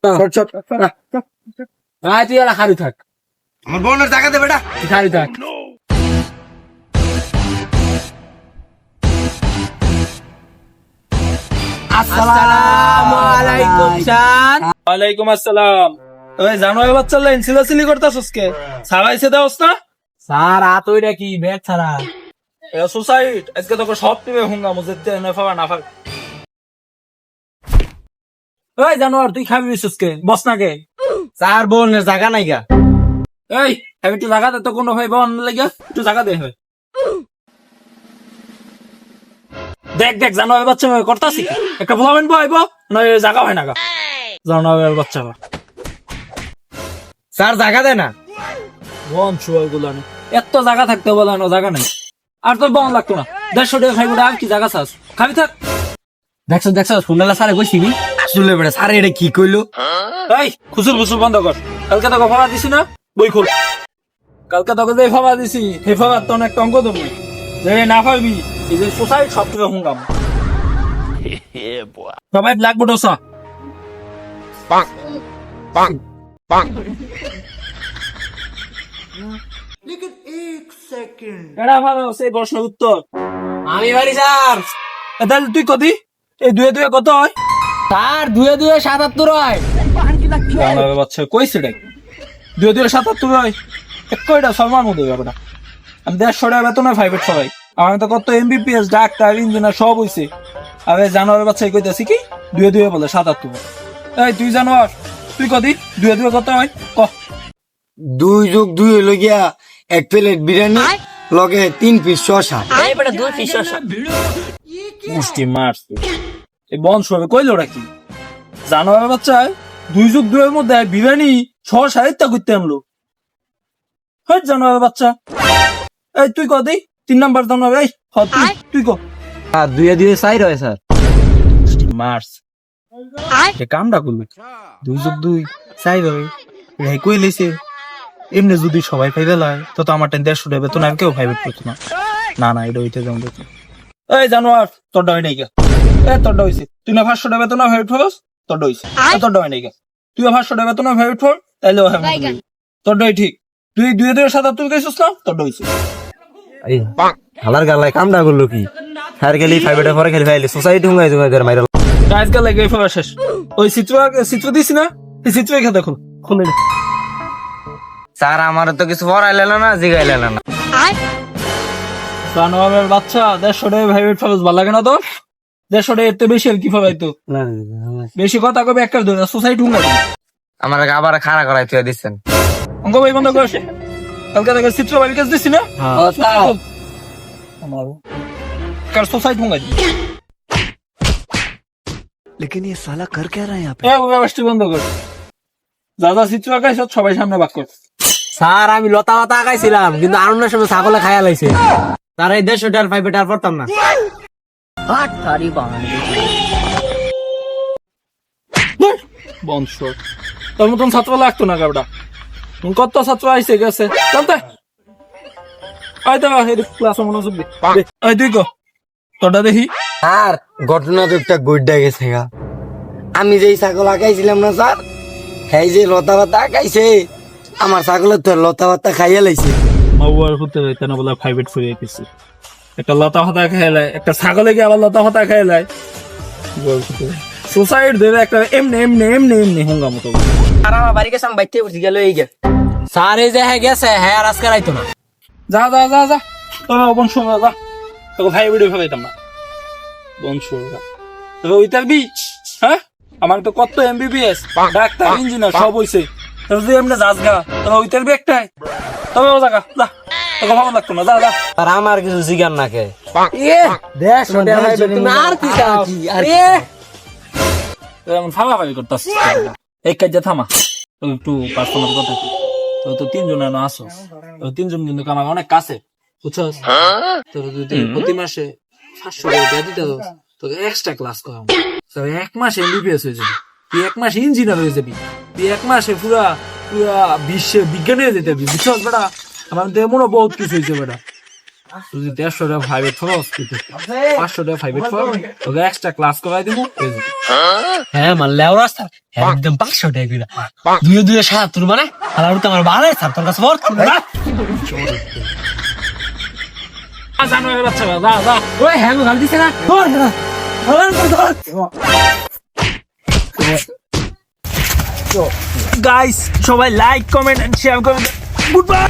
তুই এলা খালি থাক, আমার বোনের টাকা দে বেটা। তুই খালি থাক। আসসালামু আলাইকুম স্যার। ওয়ালাইকুম আসসালাম। ওই জানোয়ার বাচ্চা লাইন সিলাসিলি করতাছস কে? সারাইছে দাওস না? স্যার আতইটা কি ব্যাগ ছাড়া? এ সোসাইট আজকে তোকে সব টিমে হুঙ্গা মুজেতে না ফাবা না ফাক। ওই জানোয়ার তুই খাবি বিশুস কে? বস না কে? স্যার বোনের জায়গা নাই গা। এই আমি একটু জায়গা দে তো কোনো ভাই বন লাগা একটু জায়গা দে হয়। দেখ দেখ জানোয়ার বাচ্চা করতাছি কি? একটা ভ্লমেন্ট বইবো না জায়গা হয় না গা। জানোয়ার বাচ্চা স্যার জায়গা দে না। বন শুয়ার গুলো এত জায়গা থাকতে বলে না জায়গা নাই। আর তোর বন লাগতো না, 150 টাকা খাইবো আর কি জায়গা চাস খাবি থাক। দেখছো শুনলা স্যারে কইছি কি? আসলে বেটা স্যার এটা কি কইলো? এই খুচুর খুচুর বন্ধ কর। কালকে তোকে ফাঁকা দিছি না, বই খোল। কালকে তোকে যে ফাঁকা দিছি সেই ফাঁকা তো অনেক টঙ্ক দেবো যে না পারবি। এই যে সোসাইটি সব থেকে হুঙ্গাম সবাই ব্ল্যাক বোর্ড আসা। এটা ভালো সেই প্রশ্নের উত্তর আমি বাড়ি স্যার। তাহলে তুই কদি এই দুয়ে দুয়ে কত হয়? স্যার 2-2-77 হয়। বাচ্চা কইছে রে 2-2-77 হয়। কয়টা সম্মান মতো ব্যাপারটা। আমি 150 টাকা বেতন হয় প্রাইভেট সবাই। আমি তো কত এমবিবিএস ডাক্তার ইঞ্জিনিয়ার সব হইছে। আরে জানোয়ার বাচ্চা কইতাছি কি 2-2 বলে 77। এই তুই জানোয়ার তুই কদি 2-2 কত হয় ক? 2+2 হইলো গিয়া 1 প্লেট বিরিয়ানি লগে 3 পিস শসা। এই বেটা 2 পিস শসা। মুষ্টি মারছ এই বংশ হবে কইলো ওরা কি? জানোয়ার বাচ্চা 2+2 এর মধ্যে বিরিয়ানি 6-7টা করতে আনলো। হয় জানোয়ার বাচ্চা। এই তুই কদি 3 নাম্বার জানোয়ার। এই তুই ক? আর 2-2 4 হয় স্যার। মার্স এ কামটা করবে 2+2 চাই ভাই এই কই লইছে। এমনি যদি সবাই ফাইভে লয় তো আমার 150 টাকা বেতন আর কেউ ফাইভেট করতো না। না না এটা হইতে যাও দেখি। এই জানোয়ার তোরটা হয় নাই গা। এ তোরটা হইছে তুই না 500 টাকা বেতন ফাইভেট করস তোরটা হইছে। তোরটা হয় নাই গা। তুই 500 টাকা বেতন ফাইভেট কর তাইলেও হয় তোরটাই ঠিক। তুই 2-2-77 কইছস না তোরটা হইছে। এই হালার গালায় কামটা করলো কি? স্যার গেলি ফাইভেটা পরে খেলি ফাইলে সোসাইটি হুঙ্গাই তোমাদের মাইরা। আজকাল লাগে ফেলা শেষ। ওই চিত্র দিছি না এই চিত্র এখা দেখো খুলে দে। স্যার আমার তো কিছু পড়াইলে না জিগাইলে না। জানোয়ারের বাচ্চা 150 টাকা প্রাইভেট খরচ ভালো লাগে না তো? 150 টাকা এর বেশি আর কি ফলাইতো বেশি কথা কবে একটা সোসাইটি হুঙ্গাই আমার আবার খাড়া করাই তুই দিচ্ছেন। অঙ্ক ভাই বন্ধ কর। কালকে দেখে চিত্র বাড়ির কাছে দিছি না কার সোসাইটি হুঙ্গাই लेकिन ये साला कर क्या रहा है यहाँ पे? ব্যবস্থা বন্ধ কর। যা যা চিত্র আঁকাইছ সবাই সামনে বাক কর। স্যার আমি লতা লতা আঁকাইছিলাম কিন্তু আরুণের সময় ছাগলে খায়া লাইছে। তার এই 150 টাকার প্রাইভেট আর পড়তাম না। বংশ তোর মতন ছাত্র লাগতো না গাবড়া। কত ছাত্র আইসে গেছে জানতে আই তো ক্লাস মনোযোগ দে। এই তুই কো তোরটা দেখি। আর ঘটনা তো একটা গইডা গেছে গা। আমি যেই ছাগল আঁকাইছিলাম না স্যার হ্যাঁ যে লতা পাতা আঁকাইছে আমার ছাগলের তো লতা পাতা খাইয়া লাইছে। মাউয়ার হতে হইতে না বলে প্রাইভেট ফুরিয়ে গেছে। একটা লতা পাতা খাইলাই একটা ছাগলে গিয়ে আবার লতা পাতা খাইলাই সোসাইটি দেবে একটা এমনি এমনি এমনি এমনি হুঙ্গা মতো। আর আমার বাড়ি গেছে আমি বাইতে উঠে গেল এই গে। স্যার এই যে হ্যাঁ গেছে হ্যাঁ আর আজকে রাইতো না। যা যা যা যা তোরা বংশ যা তোকে ভাই ভিডিও ফেলাইতাম না বংশ তোকে ওইটার বিচ। হ্যাঁ আমার তো কত এমবিবিএস ডাক্তার ইঞ্জিনিয়ার সব হইছে তুই এমনি যাস গা তোর ওইটার বি একটাই তবে ও জায়গা যা তোকে ভালো লাগতো না যা যা। আর আমার কিছু জিগান না কে এ 150 টাকা তুমি আর কি চাও? এমন ফালাফালি করতাস এই কাজ থামা তো একটু পার্সোনাল কথা কি তো তো 3 জন এনো আসো তো 3 জন কিন্তু আমার অনেক কাছে বুঝছস। তোর যদি প্রতি মাসে 500 টাকা দিতে তো তোকে এক্সট্রা ক্লাস করাবো। তবে 1 মাসে এমবিবিএস হয়ে যাবে তুই 1 মাসে ইঞ্জিনিয়ার হয়ে যাবি তুই 1 মাসে পুরা পুরা বিশ্বে বিজ্ঞানী হয়ে যেতে পারবি বুঝছস বেটা। আমার তো এমনও বহুত কিছু হয়েছে বেটা। তুই 150 টাকা প্রাইভেট ফরস 500 টাকা private for okay extra class করাই দিব হ্যাঁ মানে লেওরা স্যার একদম 500 টাকা করে দুয়ে 70 মানে আর তো আমার ভালো স্যার তোর কাছে বল জানো বাচ্চা যা যা ওই হ্যাঁ গাল দিছে না ধর গাইস সবাই লাইক কমেন্ট এন্ড শেয়ার করুন গুড বাই